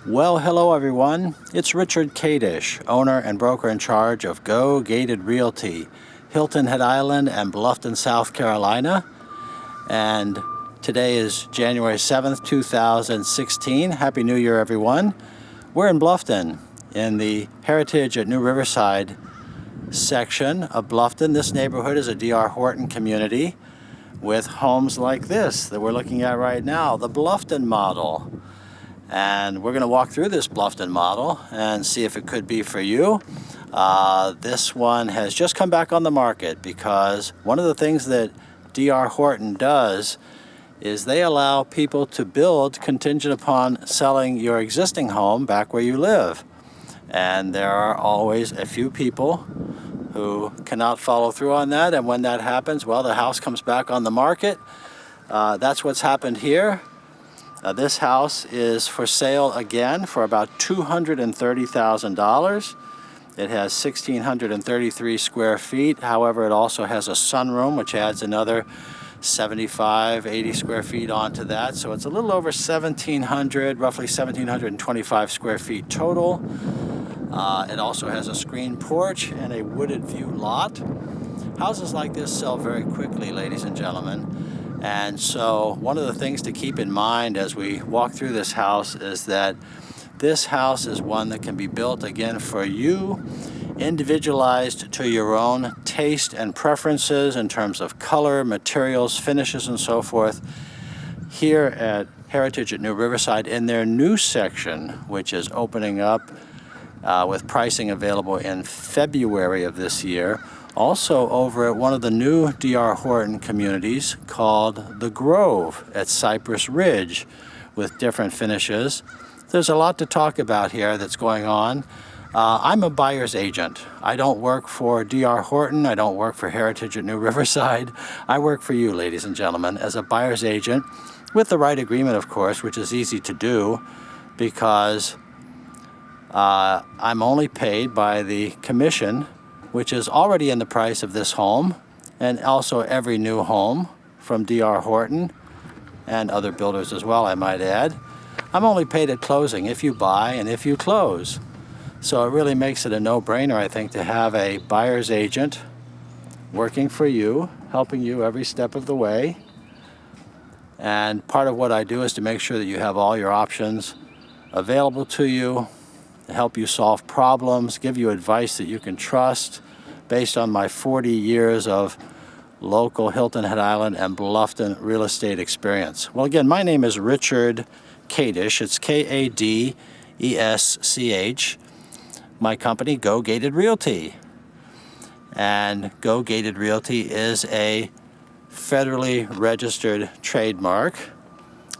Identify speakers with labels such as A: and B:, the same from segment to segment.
A: Well, hello everyone. It's Richard Kadish, owner and broker in charge of Go Gated Realty, Hilton Head Island and Bluffton, South Carolina. And today is January 7th, 2016. Happy New Year, everyone. We're in Bluffton, in the Heritage at New Riverside section of Bluffton. This neighborhood is a D.R. Horton community with homes like this that we're looking at right now, the Bluffton model. And we're going to walk through this Bluffton model and see if it could be for you. This one has just come back on the market because one of the things that D.R. Horton does is they allow people to build contingent upon selling your existing home back where you live. And there are always a few people who cannot follow through on that. And when that happens, well, the house comes back on the market. That's what's happened here. This house is for sale again for about $230,000. It has 1,633 square feet. However, it also has a sunroom, which adds another 75, 80 square feet onto that. So it's a little over 1,700, roughly 1,725 square feet total. It also has a screen porch and a wooded view lot. Houses like this sell very quickly, ladies and gentlemen. And so one of the things to keep in mind as we walk through this house is that this house is one that can be built again for you, individualized to your own taste and preferences in terms of color, materials, finishes, and so forth. Here at Heritage at New Riverside in their new section, which is opening up with pricing available in February of this year. Also over at one of the new D.R. Horton communities called The Grove at Cypress Ridge with different finishes. There's a lot to talk about here that's going on. I'm a buyer's agent. I don't work for D.R. Horton. I don't work for Heritage at New Riverside. I work for you, ladies and gentlemen, as a buyer's agent with the right agreement, of course, which is easy to do because I'm only paid by the commission, which is already in the price of this home and also every new home from D.R. Horton and other builders as well, I might add. I'm only paid at closing if you buy and if you close. So it really makes it a no-brainer, I think, to have a buyer's agent working for you, helping you every step of the way. And part of what I do is to make sure that you have all your options available to you, to help you solve problems, give you advice that you can trust based on my 40 years of local Hilton Head Island and Bluffton real estate experience. Well, again, my name is Richard Kadish. It's Kadesch. My company, Go Gated Realty. And Go Gated Realty is a federally registered trademark.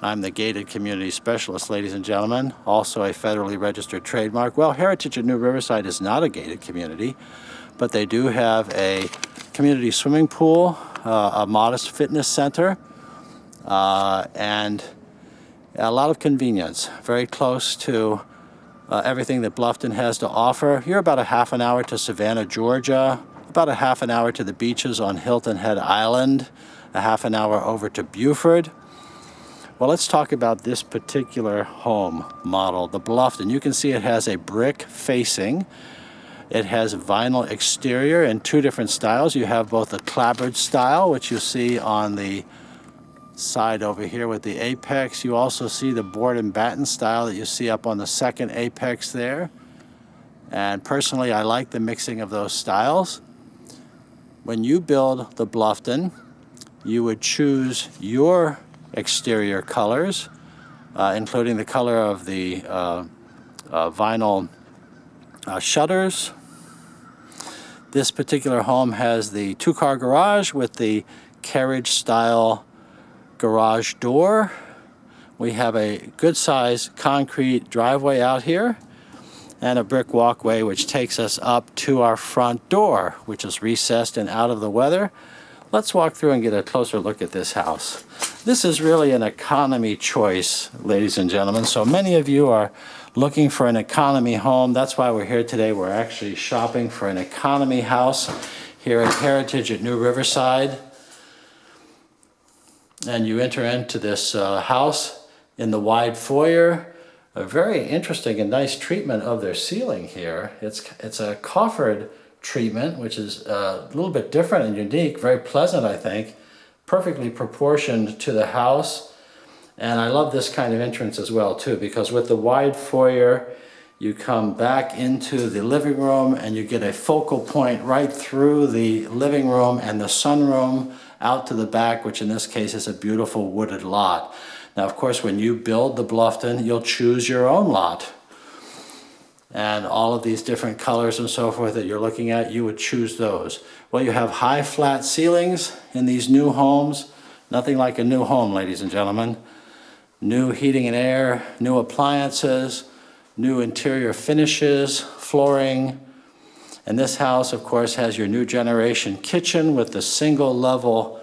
A: I'm the gated community specialist, ladies and gentlemen, also a federally registered trademark. Well, Heritage at New Riverside is not a gated community, but they do have a community swimming pool, a modest fitness center, and a lot of convenience, very close to everything that Bluffton has to offer. You're about a half an hour to Savannah, Georgia, about a half an hour to the beaches on Hilton Head Island, a half an hour over to Beaufort. Well, let's talk about this particular home model, the Bluffton. You can see it has a brick facing. It has vinyl exterior in two different styles. You have both the clapboard style, which you see on the side over here with the apex. You also see the board and batten style that you see up on the second apex there. And personally, I like the mixing of those styles. When you build the Bluffton, you would choose your exterior colors, including the color of the vinyl shutters. This particular home has the two-car garage with the carriage style garage door. We have a good-sized concrete driveway out here and a brick walkway which takes us up to our front door, which is recessed and out of the weather. Let's walk through and get a closer look at this house. This is really an economy choice, ladies and gentlemen. So many of you are looking for an economy home. That's why we're here today. We're actually shopping for an economy house here at Heritage at New Riverside. And you enter into this house in the wide foyer. a very interesting and nice treatment of their ceiling here. It's a coffered treatment, which is a little bit different and unique, very pleasant, I think, perfectly proportioned to the house. And I love this kind of entrance as well too, because with the wide foyer, you come back into the living room and you get a focal point right through the living room and the sunroom out to the back, which in this case is a beautiful wooded lot. Now, of course, when you build the Bluffton, you'll choose your own lot. And all of these different colors and so forth that you're looking at, you would choose those. Well, you have high flat ceilings in these new homes. Nothing like a new home, ladies and gentlemen. New heating and air, new appliances, new interior finishes, flooring. And this house, of course, has your new generation kitchen with the single level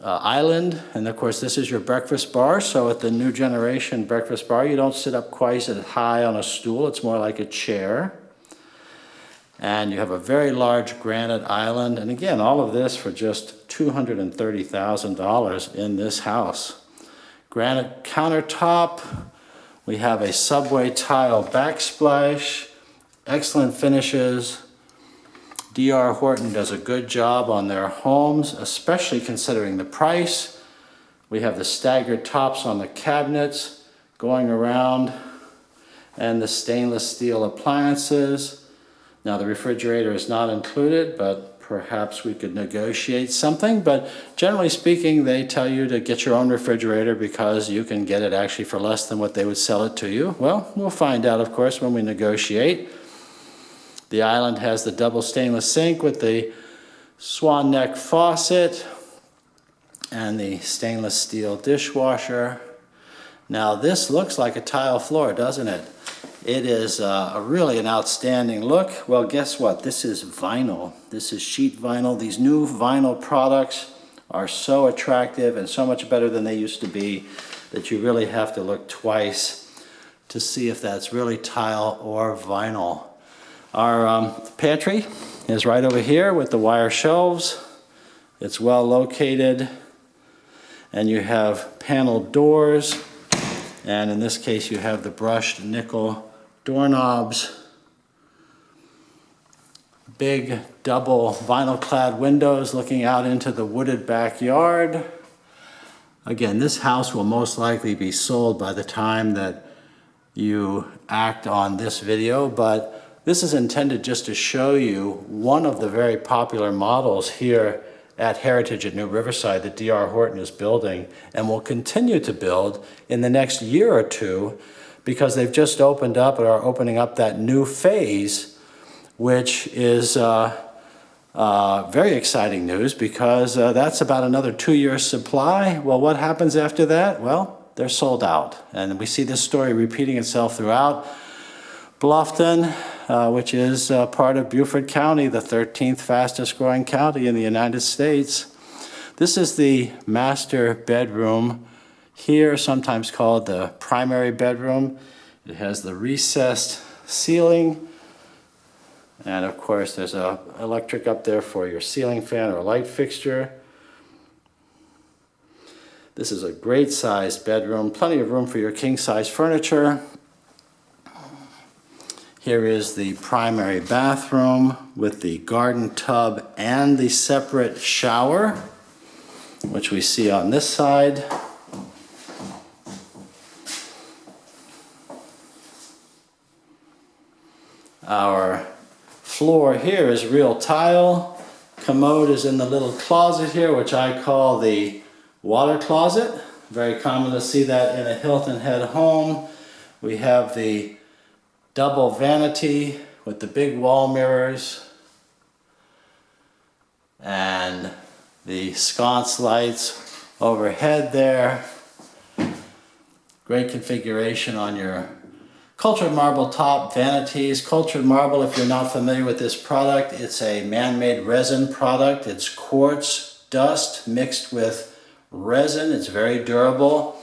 A: island. And of course, this is your breakfast bar. So at the new generation breakfast bar, you don't sit up quite as high on a stool. It's more like a chair. And you have a very large granite island. And again, all of this for just $230,000 in this house. Granite countertop. We have a subway tile backsplash. Excellent finishes. D.R. Horton does a good job on their homes, especially considering the price. We have the staggered tops on the cabinets going around and the stainless steel appliances. Now the refrigerator is not included, but perhaps we could negotiate something. But generally speaking, they tell you to get your own refrigerator because you can get it actually for less than what they would sell it to you. Well, we'll find out, of course, when we negotiate. The island has the double stainless sink with the swan neck faucet and the stainless steel dishwasher. Now this looks like a tile floor, doesn't it? It is really an outstanding look. Well, guess what? This is vinyl. This is sheet vinyl. These new vinyl products are so attractive and so much better than they used to be that you really have to look twice to see if that's really tile or vinyl. Our pantry is right over here with the wire shelves. It's well located, and you have paneled doors, and in this case you have the brushed nickel doorknobs. Big double vinyl clad windows looking out into the wooded backyard. Again, this house will most likely be sold by the time that you act on this video, but this is intended just to show you one of the very popular models here at Heritage at New Riverside that D.R. Horton is building and will continue to build in the next year or two, because they've just opened up or are opening up that new phase, which is very exciting news, because that's about another 2 years supply. Well, what happens after that? Well, they're sold out. And we see this story repeating itself throughout Bluffton, which is part of Beaufort County, the 13th fastest growing county in the United States. This is the master bedroom here, sometimes called the primary bedroom. It has the recessed ceiling, and of course there's an electric up there for your ceiling fan or light fixture. This is a great sized bedroom, plenty of room for your king size furniture. Here is the primary bathroom with the garden tub and the separate shower, which we see on this side. Our floor here is real tile. Commode is in the little closet here, which I call the water closet. Very common to see that in a Hilton Head home. We have the double vanity with the big wall mirrors and the sconce lights overhead there. Great configuration on your cultured marble top vanities. Cultured marble, if you're not familiar with this product, it's a man-made resin product. It's quartz dust mixed with resin. It's very durable.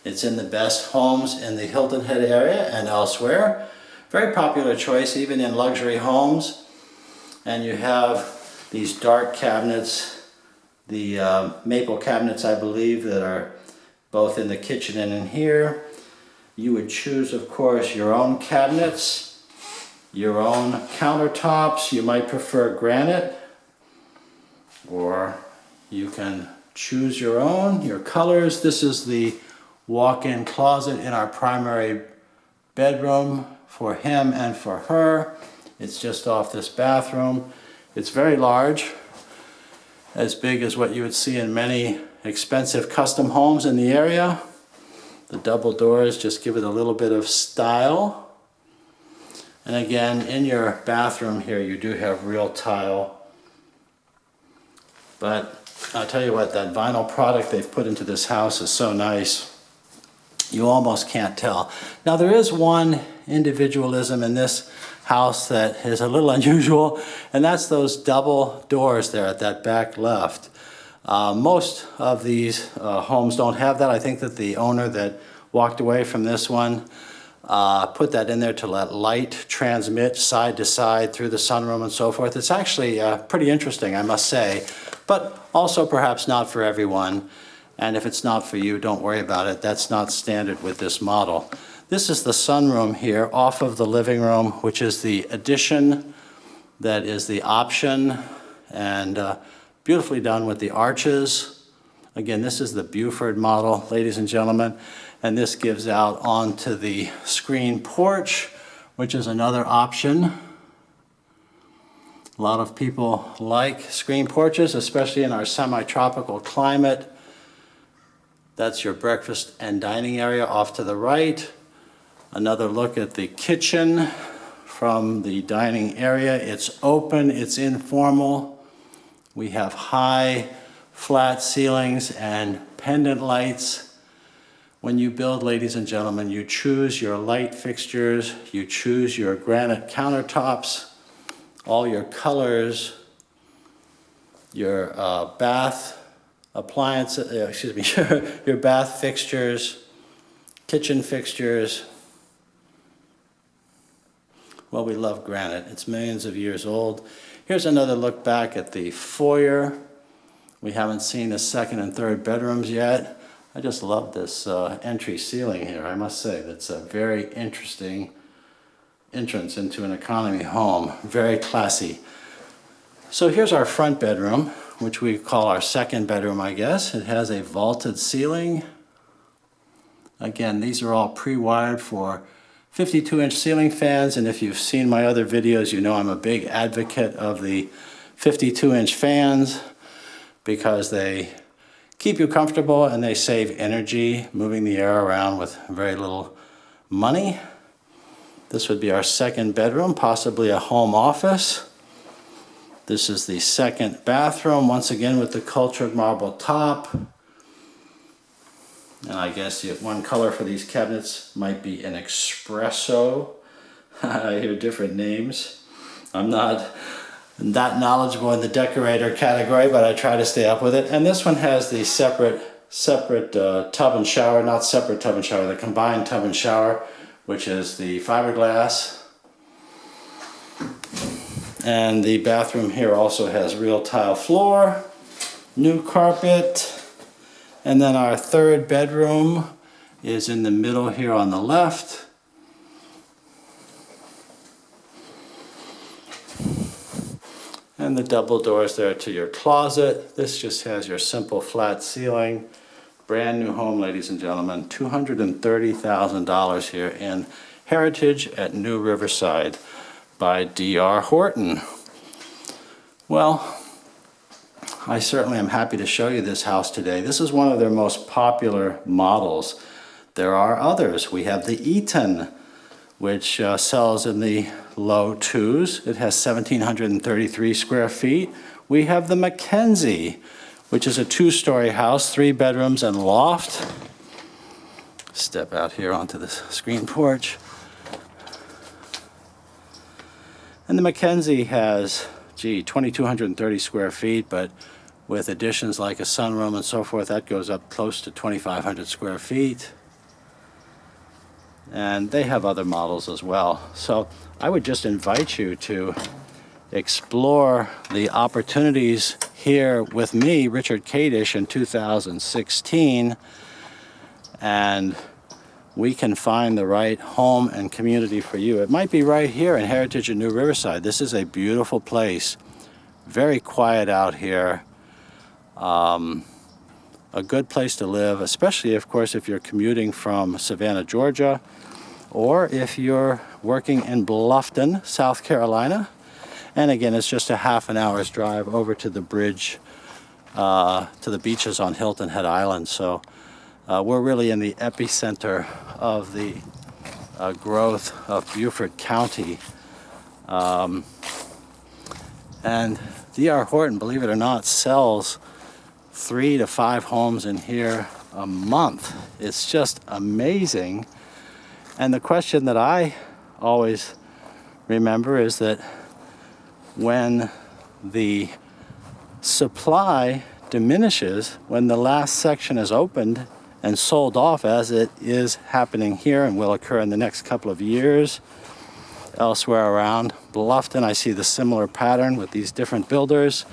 A: It's in the best homes in the Hilton Head area and elsewhere. Very popular choice even in luxury homes. And you have these dark cabinets, the maple cabinets, I believe, that are both in the kitchen and in here. You would choose, of course, your own cabinets, your own countertops. You might prefer granite, or you can choose your own, your colors. This is the walk-in closet in our primary bedroom for him and for her. It's just off this bathroom. It's very large, as big as what you would see in many expensive custom homes in the area. The double doors just give it a little bit of style. And again, in your bathroom here, you do have real tile. But I'll tell you what, that vinyl product they've put into this house is so nice. You almost can't tell. Now, there is one individualism in this house that is a little unusual, and that's those double doors there at that back left. Most of these homes don't have that. I think that the owner that walked away from this one put that in there to let light transmit side to side through the sunroom and so forth. It's actually pretty interesting, I must say, but also perhaps not for everyone. And if it's not for you, don't worry about it. That's not standard with this model. This is the sunroom here off of the living room, which is the addition. That is the option, and beautifully done with the arches. Again, this is the Buford model, ladies and gentlemen, and this gives out onto the screen porch, which is another option. A lot of people like screen porches, especially in our semi-tropical climate. That's your breakfast and dining area off to the right. Another look at the kitchen from the dining area. It's open, it's informal. We have high, flat ceilings and pendant lights. When you build, ladies and gentlemen, you choose your light fixtures, you choose your granite countertops, all your colors, your bath appliances, your bath fixtures, kitchen fixtures. Well, we love granite. It's millions of years old. Here's another look back at the foyer. We haven't seen the second and third bedrooms yet. I just love this entry ceiling here, I must say. That's a very interesting entrance into an economy home. Very classy. So here's our front bedroom, which we call our second bedroom, I guess. It has a vaulted ceiling. Again, these are all pre-wired for 52-inch ceiling fans, and if you've seen my other videos, you know I'm a big advocate of the 52-inch fans because they keep you comfortable and they save energy moving the air around with very little money. This would be our second bedroom, possibly a home office. This is the second bathroom, once again with the cultured marble top. And I guess one color for these cabinets might be an espresso. I hear different names. I'm not that knowledgeable in the decorator category, but I try to stay up with it. And this one has the separate tub and shower, not separate tub and shower, the combined tub and shower, which is the fiberglass. And the bathroom here also has real tile floor, new carpet. And then our third bedroom is in the middle here on the left. And the double doors there to your closet. This just has your simple flat ceiling. Brand new home, ladies and gentlemen. $230,000 here in Heritage at New Riverside by D.R. Horton. Well, I certainly am happy to show you this house today. This is one of their most popular models. There are others. We have the Eaton, which sells in the low twos. It has 1,733 square feet. We have the Mackenzie, which is a two-story house, 3 bedrooms and loft. Step out here onto the screen porch. And the Mackenzie has 2,230 square feet, but with additions like a sunroom and so forth, that goes up close to 2,500 square feet. And they have other models as well. So I would just invite you to explore the opportunities here with me, Richard Kadish, in 2016. And we can find the right home and community for you. It might be right here in Heritage at New Riverside. This is a beautiful place, very quiet out here. A good place to live, especially, of course, if you're commuting from Savannah, Georgia, or if you're working in Bluffton, South Carolina. And again, it's just a half an hour's drive over to the bridge, to the beaches on Hilton Head Island. So we're really in the epicenter of the growth of Beaufort County. And D.R. Horton, believe it or not, sells 3 to 5 homes in here a month. It's just amazing. And the question that I always remember is that when the supply diminishes, when the last section is opened and sold off, as it is happening here and will occur in the next couple of years elsewhere around Bluffton, I see the similar pattern with these different builders.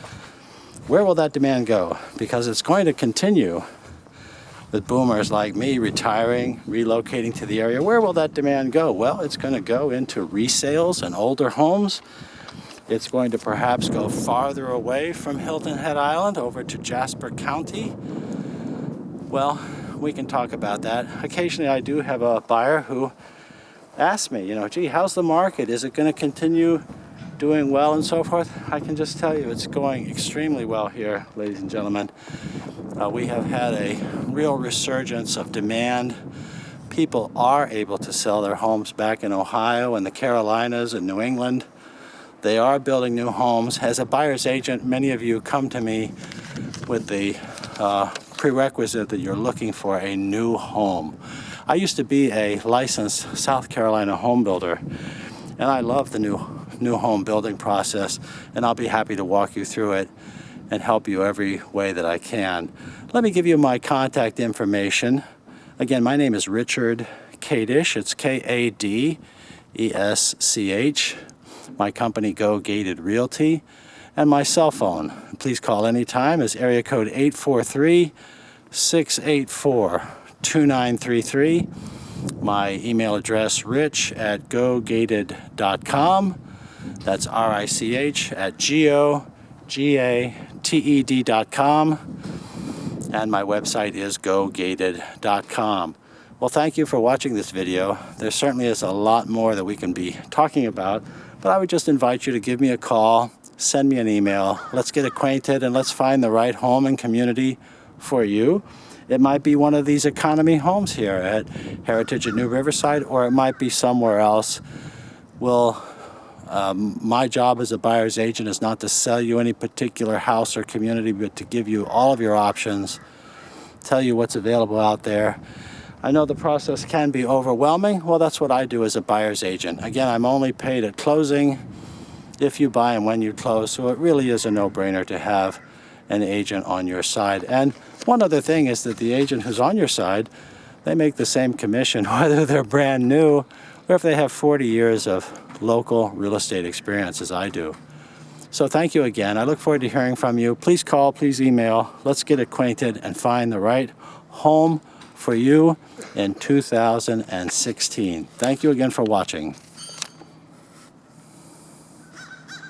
A: Where will that demand go? Because it's going to continue with boomers like me retiring, relocating to the area. Where will that demand go? Well, it's going to go into resales and older homes. It's going to perhaps go farther away from Hilton Head Island over to Jasper County. Well, we can talk about that. Occasionally I do have a buyer who asks me, gee, how's the market? Is it going to continue doing well and so forth? I can just tell you it's going extremely well here, ladies and gentlemen. We have had a real resurgence of demand. People are able to sell their homes back in Ohio and the Carolinas and New England. They are building new homes. As a buyer's agent, many of you come to me with the prerequisite that you're looking for a new home. I used to be a licensed South Carolina home builder, and I love the new home building process, and I'll be happy to walk you through it and help you every way that I can. Let me give you my contact information. Again, my name is Richard Kadesh. It's Kadesh. My company, Go Gated Realty, and my cell phone. Please call anytime is area code 843-684-2933. My email address, rich@gogated.com. That's rich@gogated.com. And my website is gogated.com. Well, thank you for watching this video. There certainly is a lot more that we can be talking about, but I would just invite you to give me a call, send me an email. Let's get acquainted and let's find the right home and community for you. It might be one of these economy homes here at Heritage at New Riverside, or it might be somewhere else. My job as a buyer's agent is not to sell you any particular house or community, but to give you all of your options, tell you what's available out there. I know the process can be overwhelming. Well, that's what I do as a buyer's agent. Again, I'm only paid at closing if you buy and when you close, so it really is a no-brainer to have an agent on your side. And one other thing is that the agent who's on your side, they make the same commission whether they're brand new or if they have 40 years of local real estate experience as I do. So thank you again. I look forward to hearing from you. Please call, please email. Let's get acquainted and find the right home for you in 2016. Thank you again for watching.